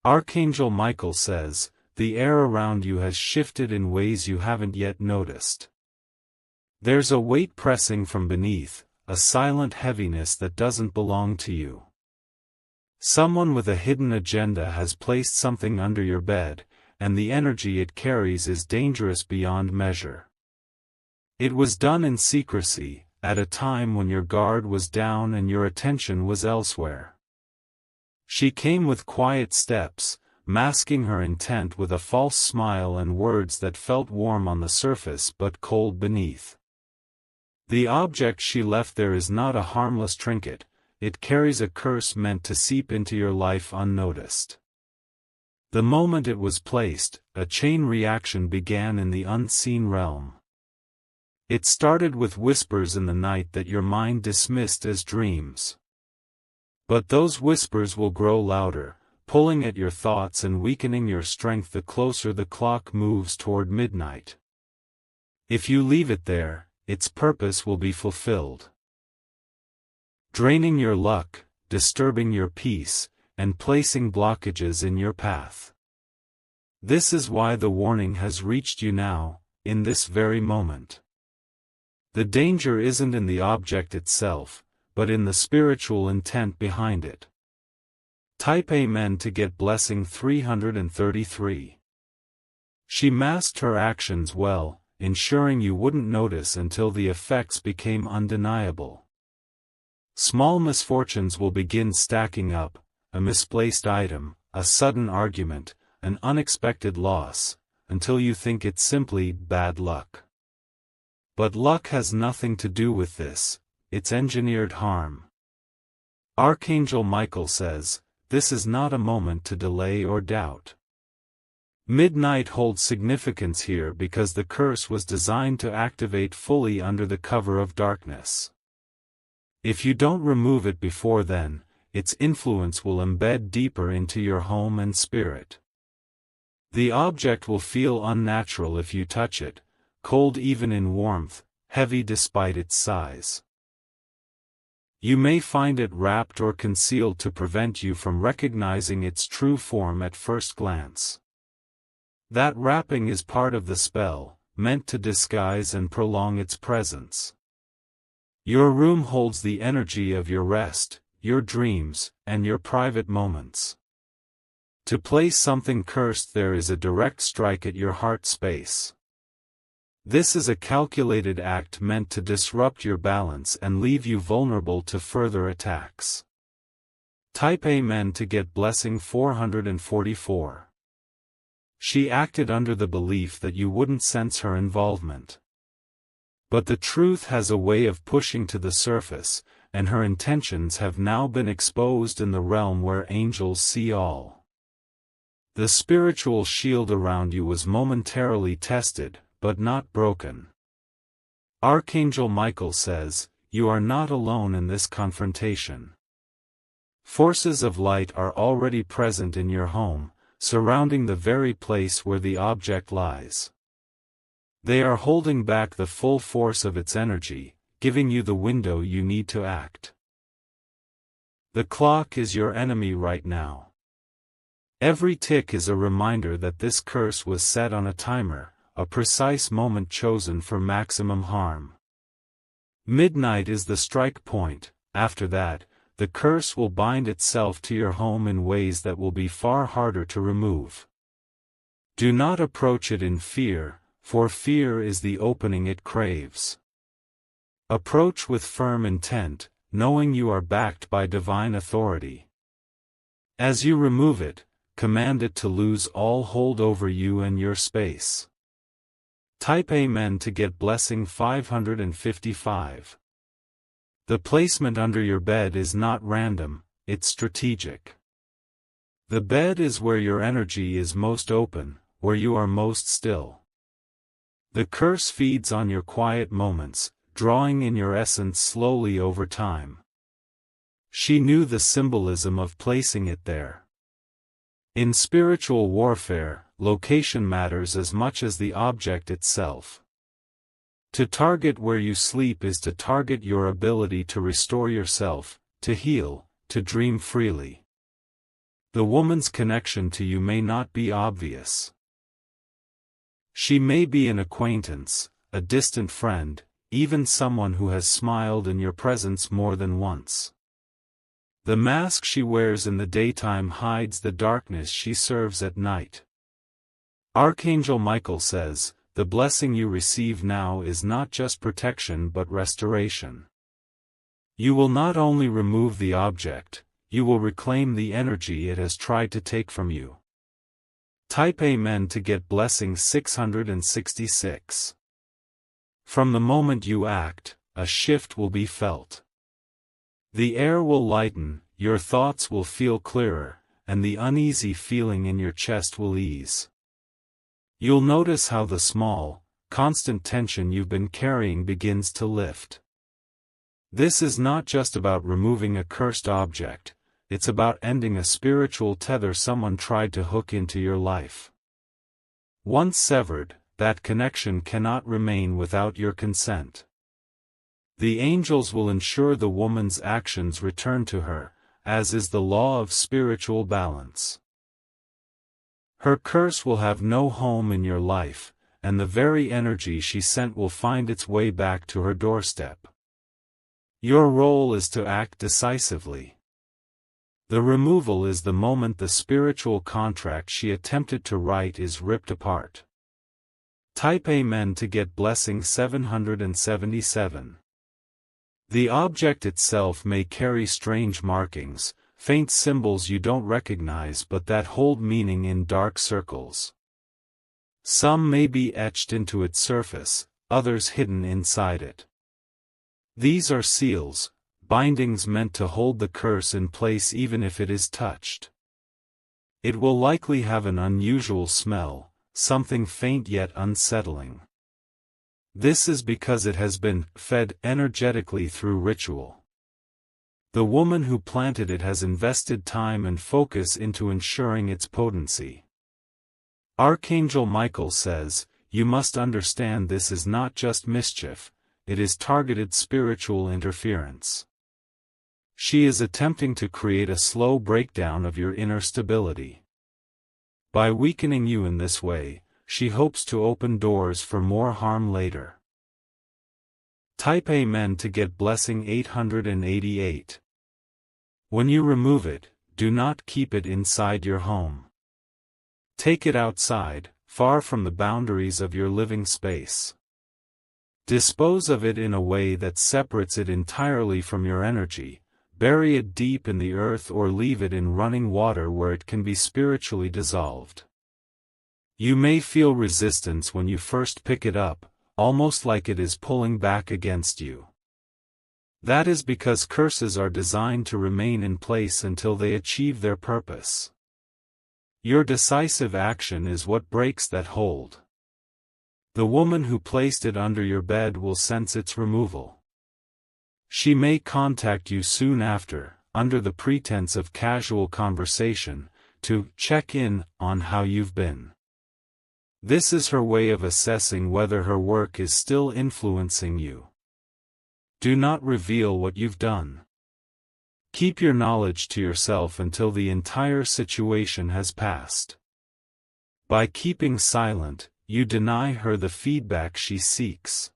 Archangel Michael says, the air around you has shifted in ways you haven't yet noticed. There's a weight pressing from beneath, a silent heaviness that doesn't belong to you. Someone with a hidden agenda has placed something under your bed, and the energy it carries is dangerous beyond measure. It was done in secrecy, at a time when your guard was down and your attention was elsewhere. She came with quiet steps, masking her intent with a false smile and words that felt warm on the surface but cold beneath. The object she left there is not a harmless trinket, it carries a curse meant to seep into your life unnoticed. The moment it was placed, a chain reaction began in the unseen realm. It started with whispers in the night that your mind dismissed as dreams. But those whispers will grow louder, pulling at your thoughts and weakening your strength the closer the clock moves toward midnight. If you leave it there, its purpose will be fulfilled. Draining your luck, disturbing your peace, and placing blockages in your path. This is why the warning has reached you now, in this very moment. The danger isn't in the object itself, but in the spiritual intent behind it. Type Amen to get blessing 333. She masked her actions well, ensuring you wouldn't notice until the effects became undeniable. Small misfortunes will begin stacking up, a misplaced item, a sudden argument, an unexpected loss, until you think it's simply bad luck. But luck has nothing to do with this, it's engineered harm. Archangel Michael says, this is not a moment to delay or doubt. Midnight holds significance here because the curse was designed to activate fully under the cover of darkness. If you don't remove it before then, its influence will embed deeper into your home and spirit. The object will feel unnatural if you touch it, cold even in warmth, heavy despite its size. You may find it wrapped or concealed to prevent you from recognizing its true form at first glance. That wrapping is part of the spell, meant to disguise and prolong its presence. Your room holds the energy of your rest, your dreams, and your private moments. To place something cursed there is a direct strike at your heart space. This is a calculated act meant to disrupt your balance and leave you vulnerable to further attacks. Type Amen to get blessing 444. She acted under the belief that you wouldn't sense her involvement. But the truth has a way of pushing to the surface, and her intentions have now been exposed in the realm where angels see all. The spiritual shield around you was momentarily tested, but not broken. Archangel Michael says, you are not alone in this confrontation. Forces of light are already present in your home, surrounding the very place where the object lies. They are holding back the full force of its energy, giving you the window you need to act. The clock is your enemy right now. Every tick is a reminder that this curse was set on a timer, a precise moment chosen for maximum harm. Midnight is the strike point. After that, the curse will bind itself to your home in ways that will be far harder to remove. Do not approach it in fear, for fear is the opening it craves. Approach with firm intent, knowing you are backed by divine authority. As you remove it, command it to lose all hold over you and your space. Type Amen to get blessing 555. The placement under your bed is not random, it's strategic. The bed is where your energy is most open, where you are most still. The curse feeds on your quiet moments, drawing in your essence slowly over time. She knew the symbolism of placing it there. In spiritual warfare, location matters as much as the object itself. To target where you sleep is to target your ability to restore yourself, to heal, to dream freely. The woman's connection to you may not be obvious. She may be an acquaintance, a distant friend, even someone who has smiled in your presence more than once. The mask she wears in the daytime hides the darkness she serves at night. Archangel Michael says, "The blessing you receive now is not just protection but restoration." You will not only remove the object, you will reclaim the energy it has tried to take from you. Type Amen to get blessing 666. From the moment you act, a shift will be felt. The air will lighten, your thoughts will feel clearer, and the uneasy feeling in your chest will ease. You'll notice how the small, constant tension you've been carrying begins to lift. This is not just about removing a cursed object, it's about ending a spiritual tether someone tried to hook into your life. Once severed, that connection cannot remain without your consent. The angels will ensure the woman's actions return to her, as is the law of spiritual balance. Her curse will have no home in your life, and the very energy she sent will find its way back to her doorstep. Your role is to act decisively. The removal is the moment the spiritual contract she attempted to write is ripped apart. Type Amen to get blessing 777. The object itself may carry strange markings, faint symbols you don't recognize but that hold meaning in dark circles. Some may be etched into its surface, others hidden inside it. These are seals, bindings meant to hold the curse in place even if it is touched. It will likely have an unusual smell, something faint yet unsettling. This is because it has been fed energetically through ritual. The woman who planted it has invested time and focus into ensuring its potency. Archangel Michael says, "You must understand this is not just mischief, it is targeted spiritual interference." She is attempting to create a slow breakdown of your inner stability. By weakening you in this way, she hopes to open doors for more harm later. Type Amen to get blessing 888. When you remove it, do not keep it inside your home. Take it outside, far from the boundaries of your living space. Dispose of it in a way that separates it entirely from your energy, bury it deep in the earth or leave it in running water where it can be spiritually dissolved. You may feel resistance when you first pick it up, almost like it is pulling back against you. That is because curses are designed to remain in place until they achieve their purpose. Your decisive action is what breaks that hold. The woman who placed it under your bed will sense its removal. She may contact you soon after, under the pretense of casual conversation, to check in on how you've been. This is her way of assessing whether her work is still influencing you. Do not reveal what you've done. Keep your knowledge to yourself until the entire situation has passed. By keeping silent, you deny her the feedback she seeks.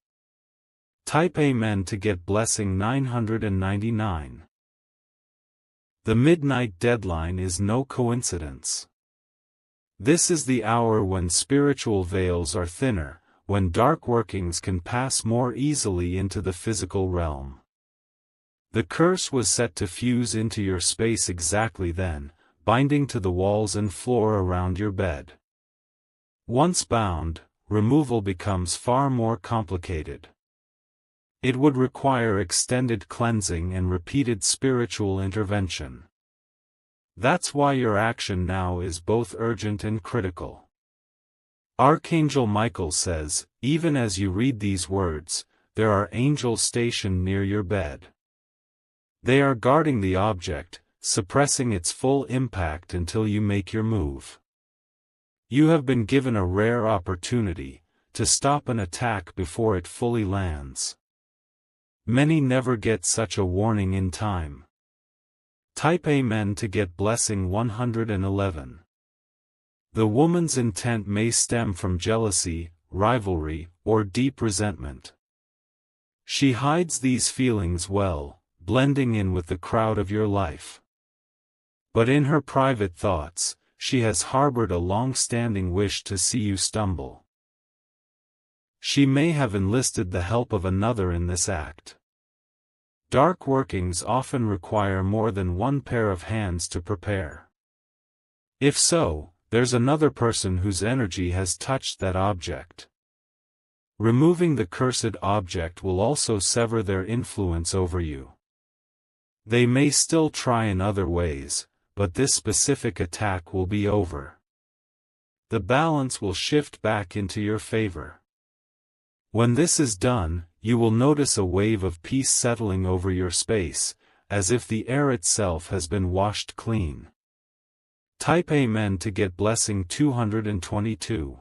Type Amen to get blessing 999. The midnight deadline is no coincidence. This is the hour when spiritual veils are thinner, when dark workings can pass more easily into the physical realm. The curse was set to fuse into your space exactly then, binding to the walls and floor around your bed. Once bound, removal becomes far more complicated. It would require extended cleansing and repeated spiritual intervention. That's why your action now is both urgent and critical. Archangel Michael says, even as you read these words, there are angels stationed near your bed. They are guarding the object, suppressing its full impact until you make your move. You have been given a rare opportunity to stop an attack before it fully lands. Many never get such a warning in time. Type Amen to get blessing 111. The woman's intent may stem from jealousy, rivalry, or deep resentment. She hides these feelings well, blending in with the crowd of your life. But in her private thoughts, she has harbored a long-standing wish to see you stumble. She may have enlisted the help of another in this act. Dark workings often require more than one pair of hands to prepare. If so, there's another person whose energy has touched that object. Removing the cursed object will also sever their influence over you. They may still try in other ways, but this specific attack will be over. The balance will shift back into your favor. When this is done, you will notice a wave of peace settling over your space, as if the air itself has been washed clean. Type Amen to get blessing 222.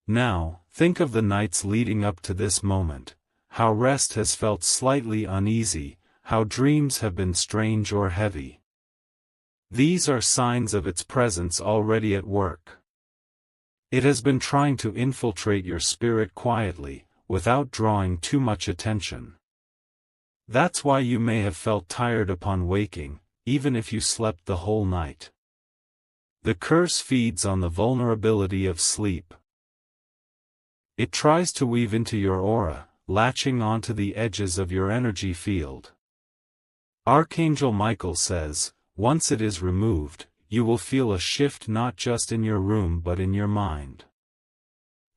Now, think of the nights leading up to this moment, how rest has felt slightly uneasy, how dreams have been strange or heavy. These are signs of its presence already at work. It has been trying to infiltrate your spirit quietly, without drawing too much attention. That's why you may have felt tired upon waking, even if you slept the whole night. The curse feeds on the vulnerability of sleep. It tries to weave into your aura, latching onto the edges of your energy field. Archangel Michael says, once it is removed, you will feel a shift not just in your room but in your mind.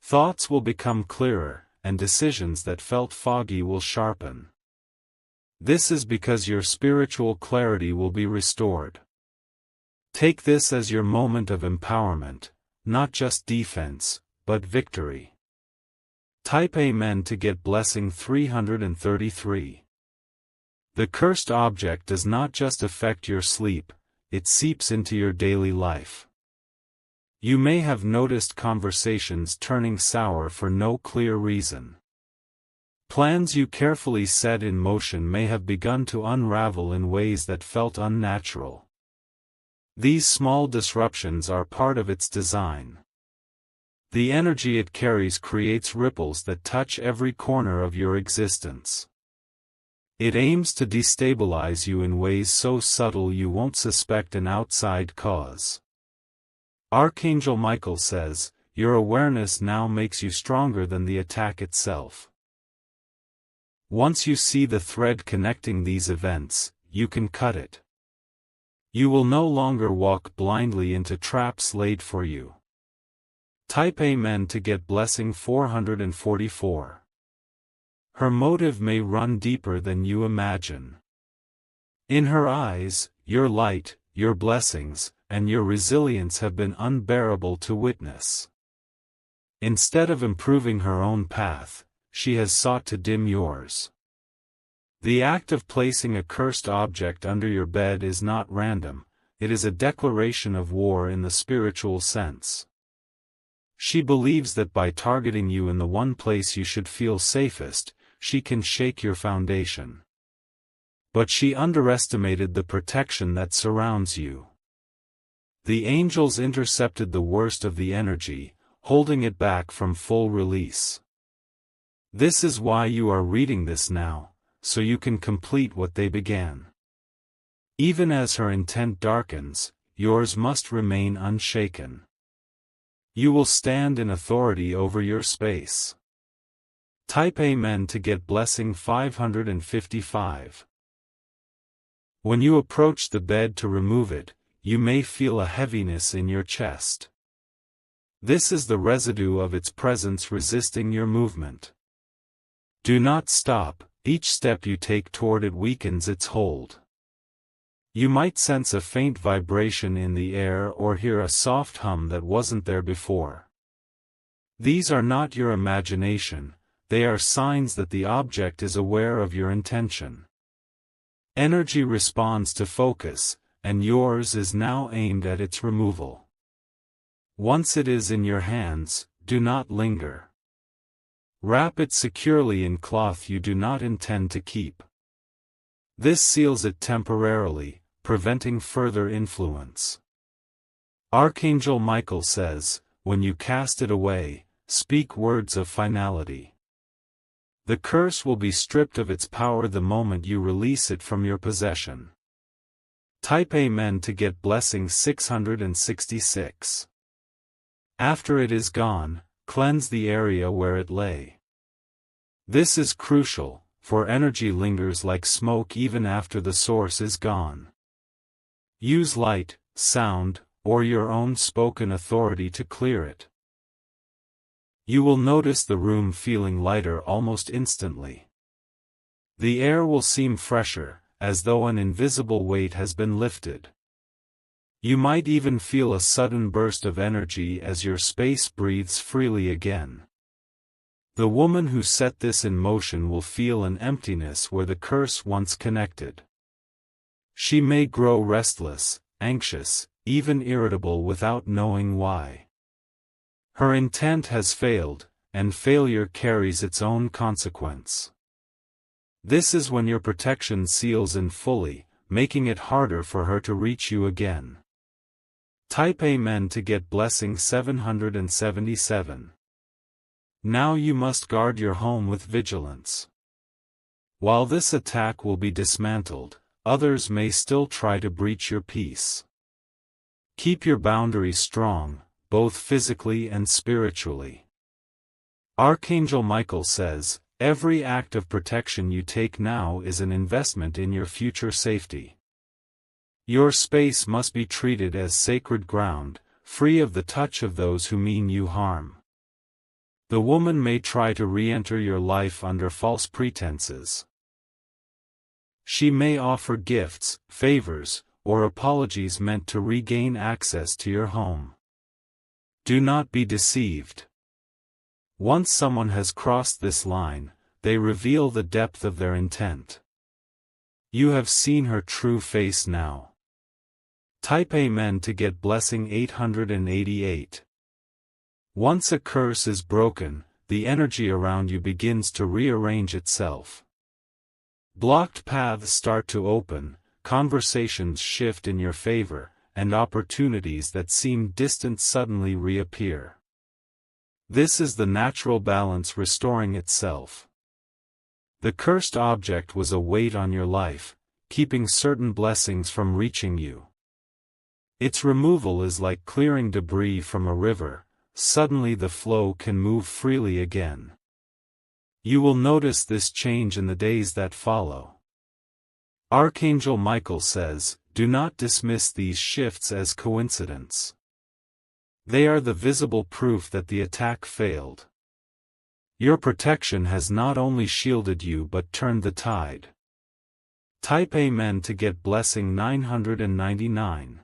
Thoughts will become clearer, and decisions that felt foggy will sharpen. This is because your spiritual clarity will be restored. Take this as your moment of empowerment, not just defense, but victory. Type Amen to get blessing 333. The cursed object does not just affect your sleep, it seeps into your daily life. You may have noticed conversations turning sour for no clear reason. Plans you carefully set in motion may have begun to unravel in ways that felt unnatural. These small disruptions are part of its design. The energy it carries creates ripples that touch every corner of your existence. It aims to destabilize you in ways so subtle you won't suspect an outside cause. Archangel Michael says, your awareness now makes you stronger than the attack itself. Once you see the thread connecting these events, you can cut it. You will no longer walk blindly into traps laid for you. Type Amen to get blessing 444. Her motive may run deeper than you imagine. In her eyes, your light, your blessings, and your resilience have been unbearable to witness. Instead of improving her own path, she has sought to dim yours. The act of placing a cursed object under your bed is not random, it is a declaration of war in the spiritual sense. She believes that by targeting you in the one place you should feel safest, she can shake your foundation. But she underestimated the protection that surrounds you. The angels intercepted the worst of the energy, holding it back from full release. This is why you are reading this now, so you can complete what they began. Even as her intent darkens, yours must remain unshaken. You will stand in authority over your space. Type Amen to get blessing 555. When you approach the bed to remove it, you may feel a heaviness in your chest. This is the residue of its presence resisting your movement. Do not stop, each step you take toward it weakens its hold. You might sense a faint vibration in the air or hear a soft hum that wasn't there before. These are not your imagination, they are signs that the object is aware of your intention. Energy responds to focus, and yours is now aimed at its removal. Once it is in your hands, do not linger. Wrap it securely in cloth you do not intend to keep. This seals it temporarily, preventing further influence. Archangel Michael says, when you cast it away, speak words of finality. The curse will be stripped of its power the moment you release it from your possession. Type Amen to get blessing 666. After it is gone, cleanse the area where it lay. This is crucial, for energy lingers like smoke even after the source is gone. Use light, sound, or your own spoken authority to clear it. You will notice the room feeling lighter almost instantly. The air will seem fresher, as though an invisible weight has been lifted. You might even feel a sudden burst of energy as your space breathes freely again. The woman who set this in motion will feel an emptiness where the curse once connected. She may grow restless, anxious, even irritable without knowing why. Her intent has failed, and failure carries its own consequence. This is when your protection seals in fully, making it harder for her to reach you again. Type Amen to get blessing 777. Now you must guard your home with vigilance. While this attack will be dismantled, others may still try to breach your peace. Keep your boundaries strong, both physically and spiritually. Archangel Michael says, every act of protection you take now is an investment in your future safety. Your space must be treated as sacred ground, free of the touch of those who mean you harm. The woman may try to re-enter your life under false pretenses. She may offer gifts, favors, or apologies meant to regain access to your home. Do not be deceived. Once someone has crossed this line, they reveal the depth of their intent. You have seen her true face now. Type Amen to get blessing 888. Once a curse is broken, the energy around you begins to rearrange itself. Blocked paths start to open, conversations shift in your favor, and opportunities that seem distant suddenly reappear. This is the natural balance restoring itself. The cursed object was a weight on your life, keeping certain blessings from reaching you. Its removal is like clearing debris from a river, suddenly the flow can move freely again. You will notice this change in the days that follow. Archangel Michael says, do not dismiss these shifts as coincidence. They are the visible proof that the attack failed. Your protection has not only shielded you but turned the tide. Type Amen to get blessing 999.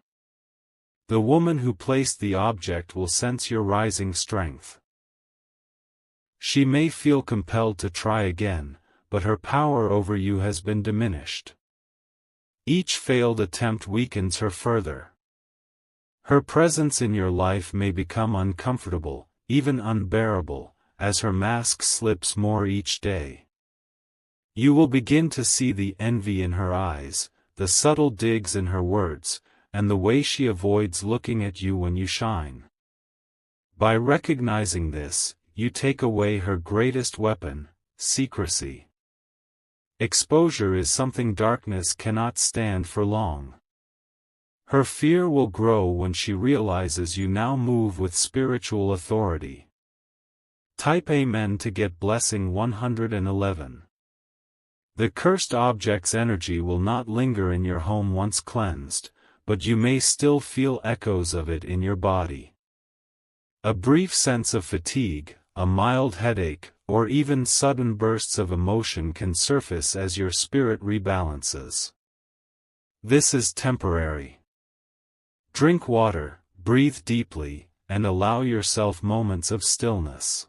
The woman who placed the object will sense your rising strength. She may feel compelled to try again, but her power over you has been diminished. Each failed attempt weakens her further. Her presence in your life may become uncomfortable, even unbearable, as her mask slips more each day. You will begin to see the envy in her eyes, the subtle digs in her words, and the way she avoids looking at you when you shine. By recognizing this, you take away her greatest weapon, secrecy. Exposure is something darkness cannot stand for long. Her fear will grow when she realizes you now move with spiritual authority. Type Amen to get blessing 111. The cursed object's energy will not linger in your home once cleansed, but you may still feel echoes of it in your body. A brief sense of fatigue, a mild headache, or even sudden bursts of emotion can surface as your spirit rebalances. This is temporary. Drink water, breathe deeply, and allow yourself moments of stillness.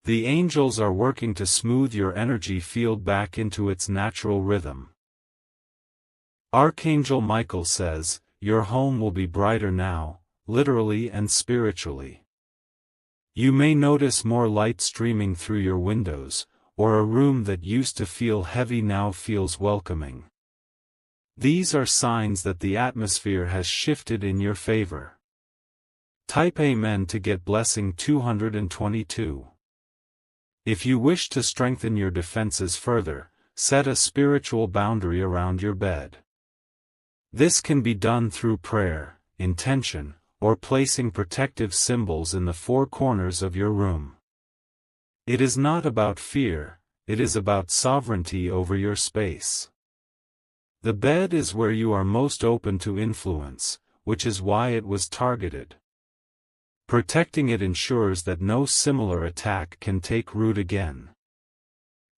The angels are working to smooth your energy field back into its natural rhythm. Archangel Michael says, your home will be brighter now, literally and spiritually. You may notice more light streaming through your windows, or a room that used to feel heavy now feels welcoming. These are signs that the atmosphere has shifted in your favor. Type Amen to get blessing 222. If you wish to strengthen your defenses further, set a spiritual boundary around your bed. This can be done through prayer, intention, or placing protective symbols in the four corners of your room. It is not about fear, it is about sovereignty over your space. The bed is where you are most open to influence, which is why it was targeted. Protecting it ensures that no similar attack can take root again.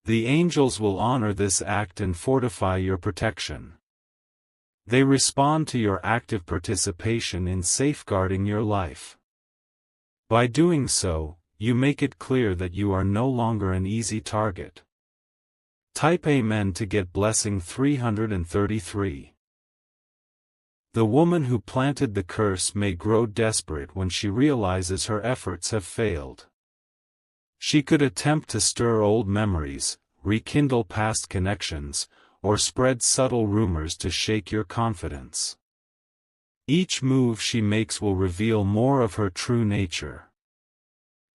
The angels will honor this act and fortify your protection. They respond to your active participation in safeguarding your life. By doing so, you make it clear that you are no longer an easy target. Type Amen to get blessing 333. The woman who planted the curse may grow desperate when she realizes her efforts have failed. She could attempt to stir old memories, rekindle past connections, or spread subtle rumors to shake your confidence. Each move she makes will reveal more of her true nature.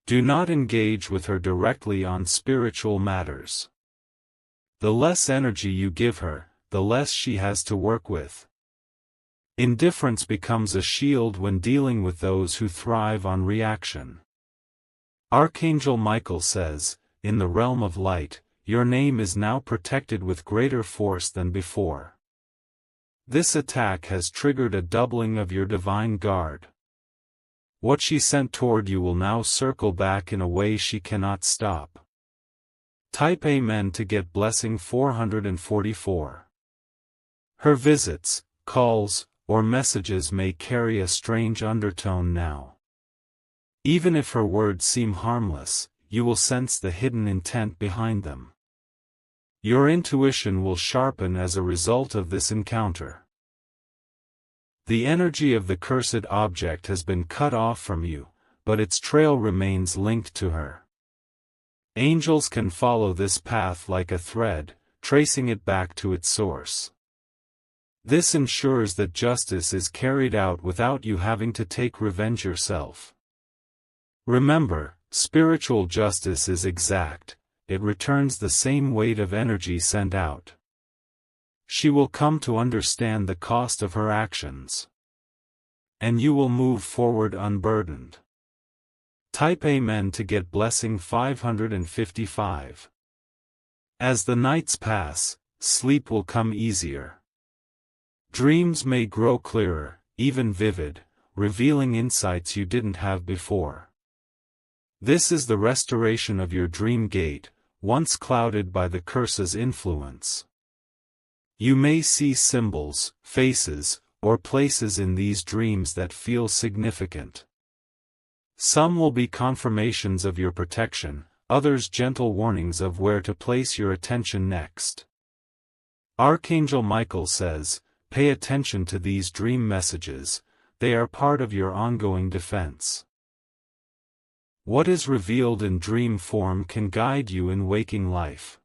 Do not engage with her directly on spiritual matters. The less energy you give her, the less she has to work with. Indifference becomes a shield when dealing with those who thrive on reaction. Archangel Michael says, in the realm of light, your name is now protected with greater force than before. This attack has triggered a doubling of your divine guard. What she sent toward you will now circle back in a way she cannot stop. Type Amen to get blessing 444. Her visits, calls, or messages may carry a strange undertone now. Even if her words seem harmless, you will sense the hidden intent behind them. Your intuition will sharpen as a result of this encounter. The energy of the cursed object has been cut off from you, but its trail remains linked to her. Angels can follow this path like a thread, tracing it back to its source. This ensures that justice is carried out without you having to take revenge yourself. Remember, spiritual justice is exact, it returns the same weight of energy sent out. She will come to understand the cost of her actions. And you will move forward unburdened. Type Amen to get blessing 555. As the nights pass, sleep will come easier. Dreams may grow clearer, even vivid, revealing insights you didn't have before. This is the restoration of your dream gate, once clouded by the curse's influence. You may see symbols, faces, or places in these dreams that feel significant. Some will be confirmations of your protection, others gentle warnings of where to place your attention next. Archangel Michael says, pay attention to these dream messages, they are part of your ongoing defense. What is revealed in dream form can guide you in waking life.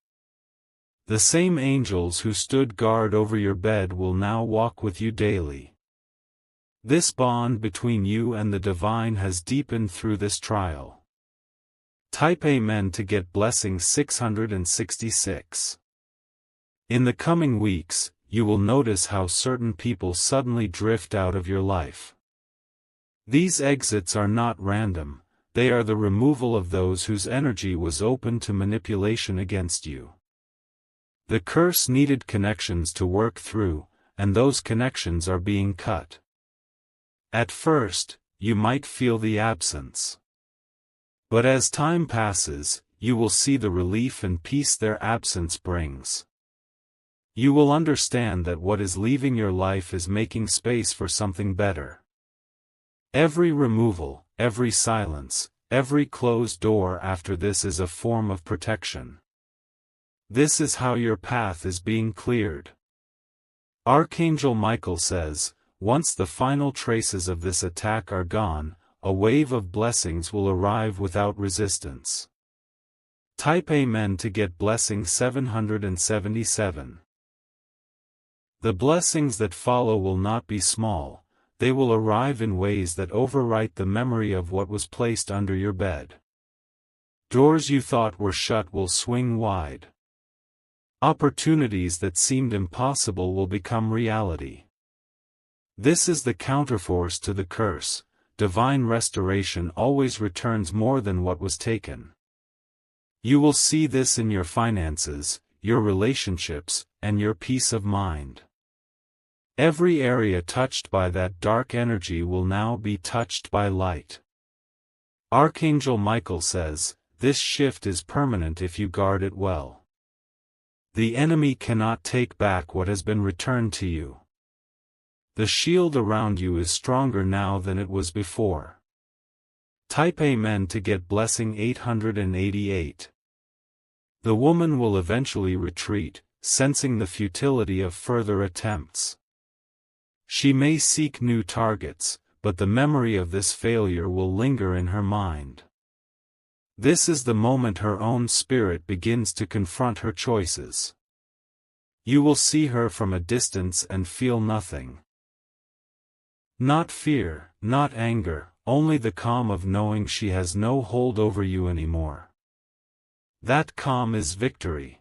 The same angels who stood guard over your bed will now walk with you daily. This bond between you and the divine has deepened through this trial. Type Amen to get blessing 666. In the coming weeks, you will notice how certain people suddenly drift out of your life. These exits are not random, they are the removal of those whose energy was open to manipulation against you. The curse needed connections to work through, and those connections are being cut. At first, you might feel the absence. But as time passes, you will see the relief and peace their absence brings. You will understand that what is leaving your life is making space for something better. Every removal, every silence, every closed door after this is a form of protection. This is how your path is being cleared. Archangel Michael says, once the final traces of this attack are gone, a wave of blessings will arrive without resistance. Type Amen to get blessing 777. The blessings that follow will not be small, they will arrive in ways that overwrite the memory of what was placed under your bed. Doors you thought were shut will swing wide. Opportunities that seemed impossible will become reality. This is the counterforce to the curse. Divine restoration always returns more than what was taken. You will see this in your finances, your relationships, and your peace of mind. Every area touched by that dark energy will now be touched by light. Archangel Michael says, this shift is permanent if you guard it well. The enemy cannot take back what has been returned to you. The shield around you is stronger now than it was before. Type Amen to get blessing 888. The woman will eventually retreat, sensing the futility of further attempts. She may seek new targets, but the memory of this failure will linger in her mind. This is the moment her own spirit begins to confront her choices. You will see her from a distance and feel nothing. Not fear, not anger, only the calm of knowing she has no hold over you anymore. That calm is victory.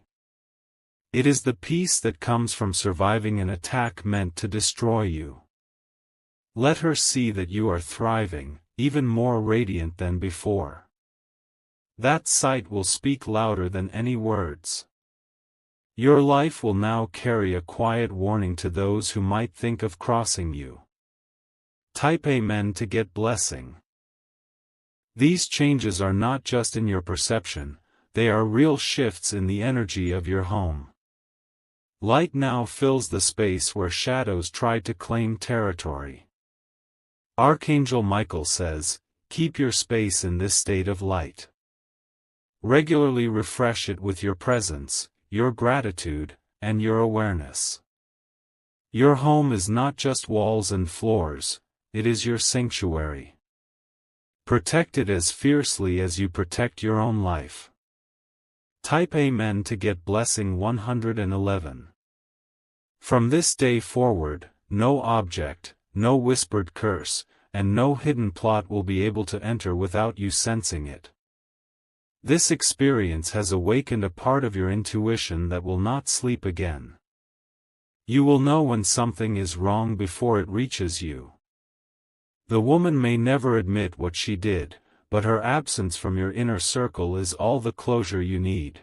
It is the peace that comes from surviving an attack meant to destroy you. Let her see that you are thriving, even more radiant than before. That sight will speak louder than any words. Your life will now carry a quiet warning to those who might think of crossing you. Type Amen to get blessing. These changes are not just in your perception, they are real shifts in the energy of your home. Light now fills the space where shadows tried to claim territory. Archangel Michael says, keep your space in this state of light. Regularly refresh it with your presence, your gratitude, and your awareness. Your home is not just walls and floors, it is your sanctuary. Protect it as fiercely as you protect your own life. Type Amen to get blessing 111. From this day forward, no object, no whispered curse, and no hidden plot will be able to enter without you sensing it. This experience has awakened a part of your intuition that will not sleep again. You will know when something is wrong before it reaches you. The woman may never admit what she did, but her absence from your inner circle is all the closure you need.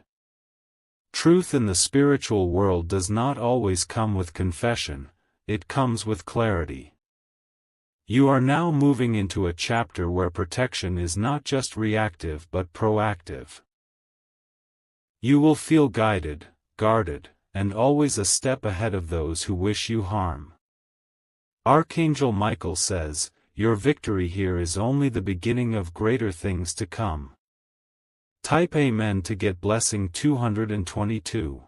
Truth in the spiritual world does not always come with confession, it comes with clarity. You are now moving into a chapter where protection is not just reactive but proactive. You will feel guided, guarded, and always a step ahead of those who wish you harm. Archangel Michael says, your victory here is only the beginning of greater things to come. Type Amen to get blessing 222.